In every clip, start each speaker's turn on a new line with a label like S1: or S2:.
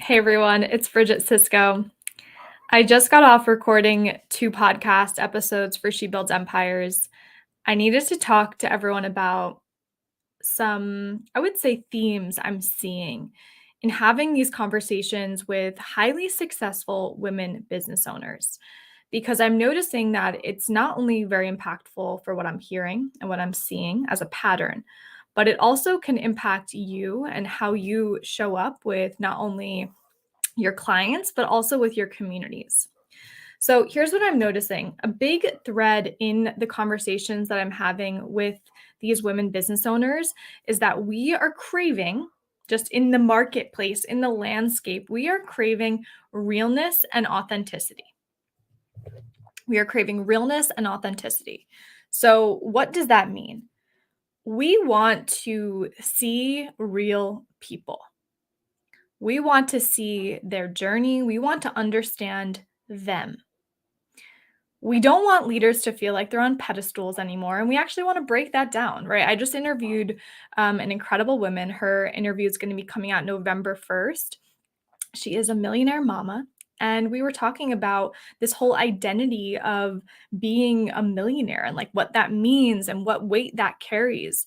S1: Hey everyone, it's Bridget Cisco. I just got off recording 2 podcast episodes for She Builds Empires. I needed to talk to everyone about some, I would say, themes I'm seeing in having these conversations with highly successful women business owners. Because I'm noticing that it's not only very impactful for what I'm hearing and what I'm seeing as a pattern, but it also can impact you and how you show up with not only your clients, but also with your communities. So here's what I'm noticing. A big thread in the conversations that I'm having with these women business owners is that we are craving, just in the marketplace, in the landscape, we are craving realness and authenticity. We are craving realness and authenticity. So, what does that mean? We want to see real people. We want to see their journey. We want to understand them. We don't want leaders to feel like they're on pedestals anymore. And we actually want to break that down, right? I just interviewed an incredible woman. Her interview is going to be coming out November 1st. She is a millionaire mama. And we were talking about this whole identity of being a millionaire and like what that means and what weight that carries.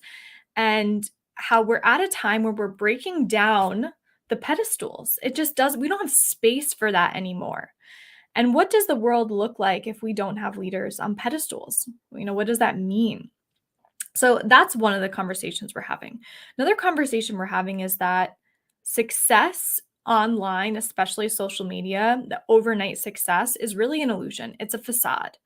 S1: And how we're at a time where we're breaking down the pedestals. It just does, we don't have space for that anymore. And what does the world look like if we don't have leaders on pedestals? What does that mean? So that's one of the conversations we're having. Another conversation we're having is that success online, especially social media, the overnight success is really an illusion. It's a facade,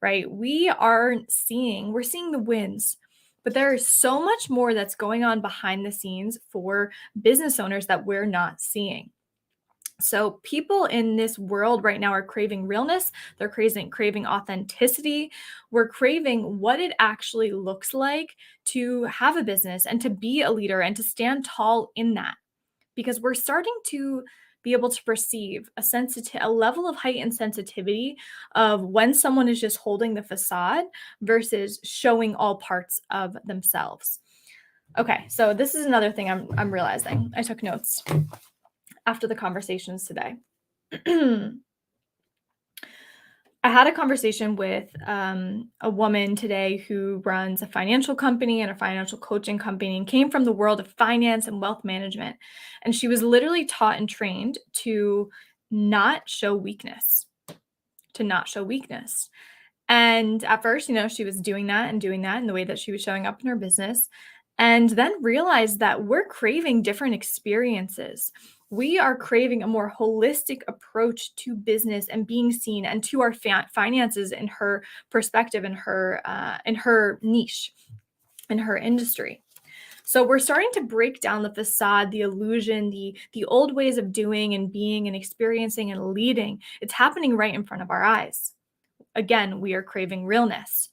S1: right? We're seeing the wins, but there is so much more that's going on behind the scenes for business owners that we're not seeing. So people in this world right now are craving realness. They're craving authenticity. We're craving what it actually looks like to have a business and to be a leader and to stand tall in that. Because we're starting to be able to perceive a level of heightened sensitivity of when someone is just holding the facade versus showing all parts of themselves. Okay, so this is another thing I'm realizing. I took notes after the conversations today. I had a conversation with a woman today who runs a financial company and a financial coaching company and came from the world of finance and wealth management. And she was literally taught and trained to not show weakness, to not show weakness. And at first, she was doing that in the way that she was showing up in her business. And then realized that we're craving different experiences. We are craving a more holistic approach to business and being seen and to our finances in her perspective, in her niche, in her industry. So we're starting to break down the facade, the illusion, the old ways of doing and being and experiencing and leading. It's happening right in front of our eyes. Again, we are craving realness.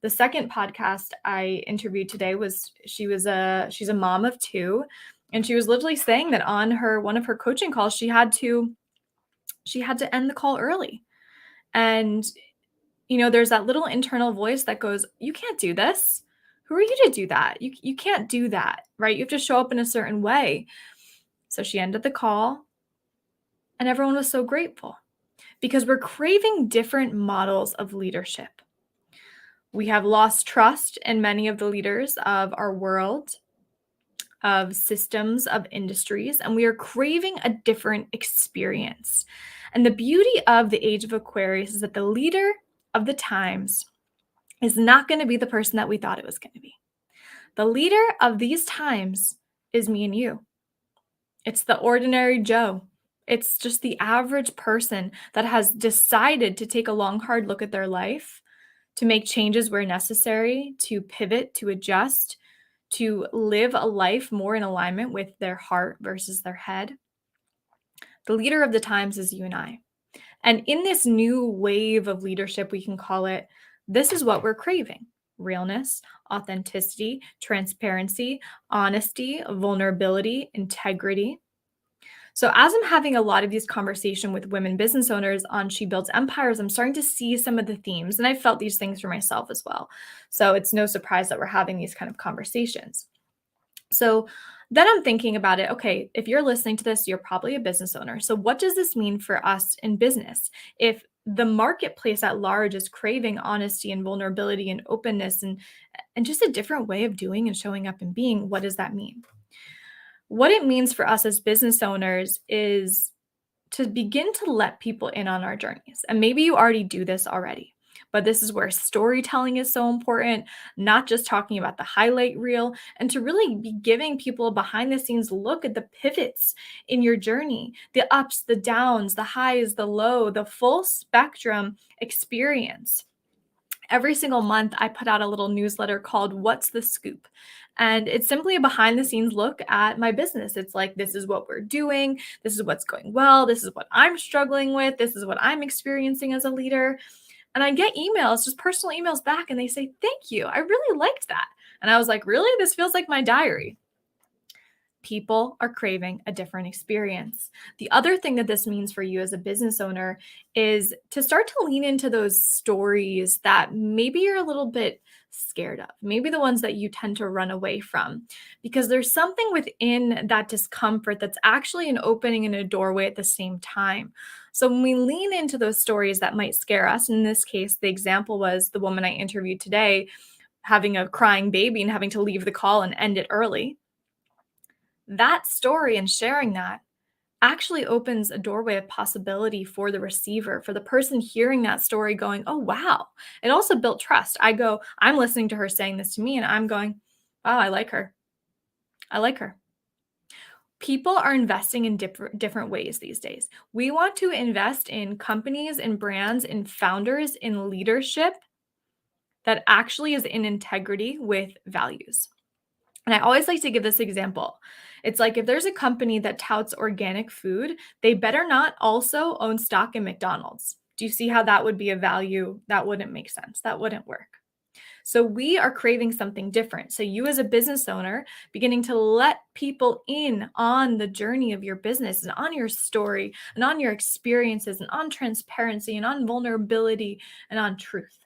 S1: The second podcast I interviewed today she's a mom of 2, and she was literally saying that on one of her coaching calls she had to end the call early. And there's that little internal voice that goes, "You can't do this. Who are you to do that? You can't do that, right? You have to show up in a certain way." So she ended the call and everyone was so grateful because we're craving different models of leadership. We have lost trust in many of the leaders of our world, of systems, of industries, and we are craving a different experience. And the beauty of the age of Aquarius is that the leader of the times is not going to be the person that we thought it was going to be. The leader of these times is me and you. It's the ordinary Joe. It's just the average person that has decided to take a long, hard look at their life, to make changes where necessary, to pivot, to adjust, to live a life more in alignment with their heart versus their head. The leader of the times is you and I. And in this new wave of leadership, we can call it, this is what we're craving: realness, authenticity, transparency, honesty, vulnerability, integrity. So as I'm having a lot of these conversations with women business owners on She Builds Empires, I'm starting to see some of the themes, and I felt these things for myself as well. So it's no surprise that we're having these kind of conversations. So then I'm thinking about it. Okay, if you're listening to this, you're probably a business owner. So what does this mean for us in business? If the marketplace at large is craving honesty and vulnerability and openness and just a different way of doing and showing up and being, what does that mean? What it means for us as business owners is to begin to let people in on our journeys. And maybe you already do this already, but this is where storytelling is so important, not just talking about the highlight reel, and to really be giving people a behind the scenes look at the pivots in your journey, the ups, the downs, the highs, the low, the full spectrum experience. Every single month, I put out a little newsletter called What's the Scoop? And it's simply a behind the scenes look at my business. It's like, this is what we're doing. This is what's going well. This is what I'm struggling with. This is what I'm experiencing as a leader. And I get emails, just personal emails back, and they say, thank you. I really liked that. And I was like, really? This feels like my diary. People are craving a different experience. The other thing that this means for you as a business owner is to start to lean into those stories that maybe you're a little bit scared of, maybe the ones that you tend to run away from, because there's something within that discomfort that's actually an opening and a doorway at the same time. So when we lean into those stories that might scare us, in this case, the example was the woman I interviewed today having a crying baby and having to leave the call and end it early. That story and sharing that actually opens a doorway of possibility for the receiver, for the person hearing that story going, oh, wow. It also built trust. I'm listening to her saying this to me and I'm going, wow, I like her. I like her. People are investing in different ways these days. We want to invest in companies and brands and founders in leadership that actually is in integrity with values. And I always like to give this example. It's like if there's a company that touts organic food, they better not also own stock in McDonald's. Do you see how that would be a value? That wouldn't make sense. That wouldn't work. So we are craving something different. So you as a business owner, beginning to let people in on the journey of your business and on your story and on your experiences and on transparency and on vulnerability and on truth.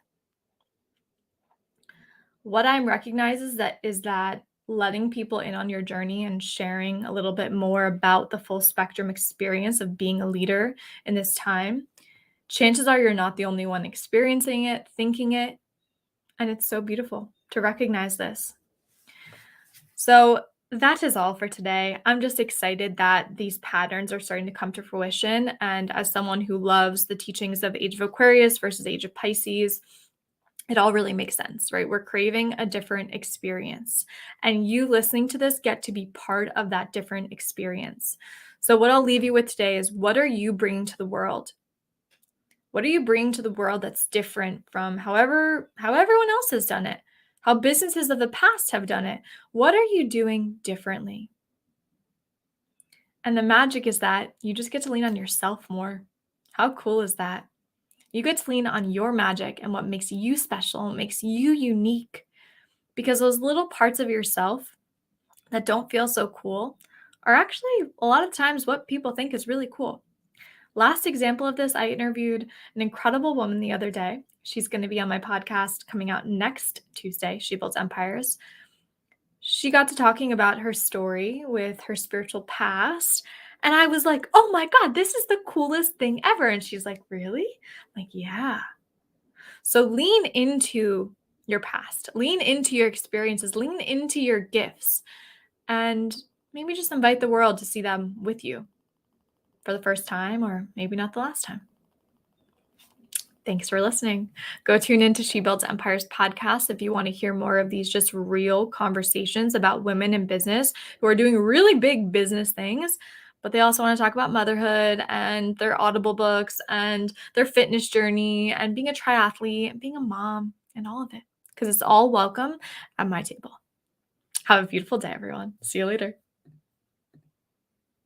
S1: What I'm recognizing is that letting people in on your journey and sharing a little bit more about the full spectrum experience of being a leader in this time, chances are you're not the only one experiencing it, thinking it, and it's so beautiful to recognize this. So that is all for today. I'm just excited that these patterns are starting to come to fruition. And as someone who loves the teachings of Age of Aquarius versus Age of Pisces, it all really makes sense, right? We're craving a different experience. And you listening to this get to be part of that different experience. So, what I'll leave you with today is what are you bringing to the world? What are you bringing to the world that's different from how everyone else has done it? How businesses of the past have done it? What are you doing differently? And the magic is that you just get to lean on yourself more. How cool is that? You get to lean on your magic and what makes you special, what makes you unique. Because those little parts of yourself that don't feel so cool are actually a lot of times what people think is really cool. Last example of this, I interviewed an incredible woman the other day. She's going to be on my podcast coming out next Tuesday. She Builds Empires. She got to talking about her story with her spiritual past. And I was like, oh my God, this is the coolest thing ever. And she's like, really? I'm like, yeah. So lean into your past, lean into your experiences, lean into your gifts, and maybe just invite the world to see them with you for the first time or maybe not the last time. Thanks for listening. Go tune into She Builds Empires podcast if you want to hear more of these just real conversations about women in business who are doing really big business things, but they also want to talk about motherhood and their Audible books and their fitness journey and being a triathlete and being a mom and all of it, because it's all welcome at my table. Have a beautiful day, everyone. See you later.